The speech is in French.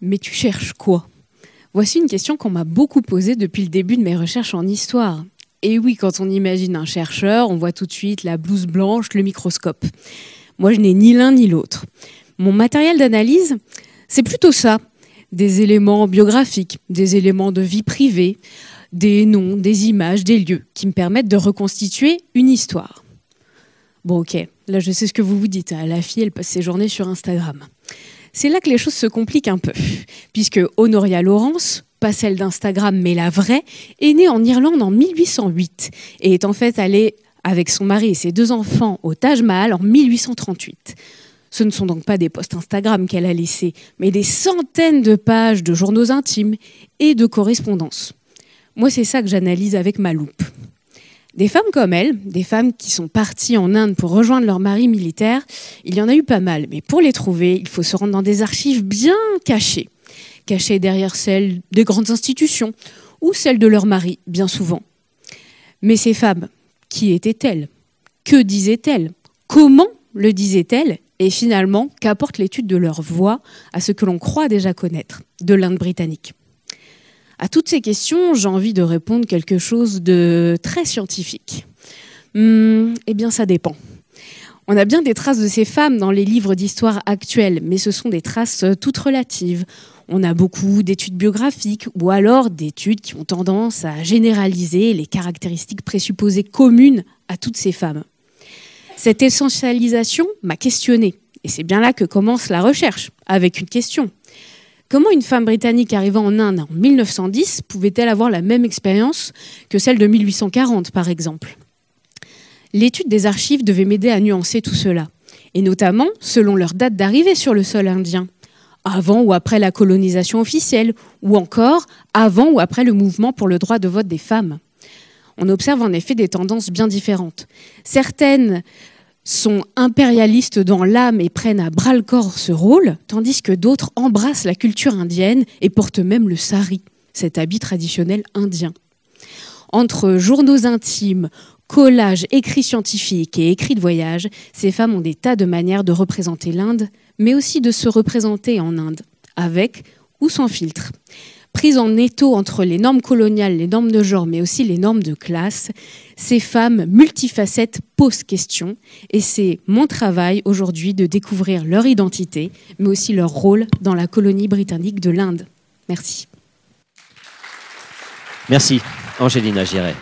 Mais tu cherches quoi? Voici une question qu'on m'a beaucoup posée depuis le début de mes recherches en histoire. Et oui, quand on imagine un chercheur, on voit tout de suite la blouse blanche, le microscope. Moi, je n'ai ni l'un ni l'autre. Mon matériel d'analyse, c'est plutôt ça. Des éléments biographiques, des éléments de vie privée, des noms, des images, des lieux qui me permettent de reconstituer une histoire. Bon, ok, là je sais ce que vous vous dites. La fille, elle passe ses journées sur Instagram. C'est là que les choses se compliquent un peu, puisque Honoria Laurence, pas celle d'Instagram, mais la vraie, est née en Irlande en 1808 et est en fait allée avec son mari et ses 2 enfants au Taj Mahal en 1838. Ce ne sont donc pas des posts Instagram qu'elle a laissés, mais des centaines de pages de journaux intimes et de correspondances. Moi, c'est ça que j'analyse avec ma loupe. Des femmes comme elle, des femmes qui sont parties en Inde pour rejoindre leur mari militaire, il y en a eu pas mal. Mais pour les trouver, il faut se rendre dans des archives bien cachées. Cachées derrière celles des grandes institutions ou celles de leur mari, bien souvent. Mais ces femmes, qui étaient-elles? Que disaient-elles? Comment le disaient-elles? Et finalement, qu'apporte l'étude de leur voix à ce que l'on croit déjà connaître de l'Inde britannique? À toutes ces questions, j'ai envie de répondre quelque chose de très scientifique. Eh bien, ça dépend. On a bien des traces de ces femmes dans les livres d'histoire actuels, mais ce sont des traces toutes relatives. On a beaucoup d'études biographiques ou alors d'études qui ont tendance à généraliser les caractéristiques présupposées communes à toutes ces femmes. Cette essentialisation m'a questionnée, et c'est bien là que commence la recherche, avec une question. Comment une femme britannique arrivant en Inde en 1910 pouvait-elle avoir la même expérience que celle de 1840, par exemple? L'étude des archives devait m'aider à nuancer tout cela, et notamment selon leur date d'arrivée sur le sol indien, avant ou après la colonisation officielle, ou encore avant ou après le mouvement pour le droit de vote des femmes. On observe en effet des tendances bien différentes. Certaines sont impérialistes dans l'âme et prennent à bras-le-corps ce rôle, tandis que d'autres embrassent la culture indienne et portent même le sari, cet habit traditionnel indien. Entre journaux intimes, collages, écrits scientifiques et écrits de voyage, ces femmes ont des tas de manières de représenter l'Inde, mais aussi de se représenter en Inde, avec ou sans filtre. Prises en étau entre les normes coloniales, les normes de genre, mais aussi les normes de classe, ces femmes multifacettes posent question. Et c'est mon travail aujourd'hui de découvrir leur identité, mais aussi leur rôle dans la colonie britannique de l'Inde. Merci. Merci, Angelina Girey.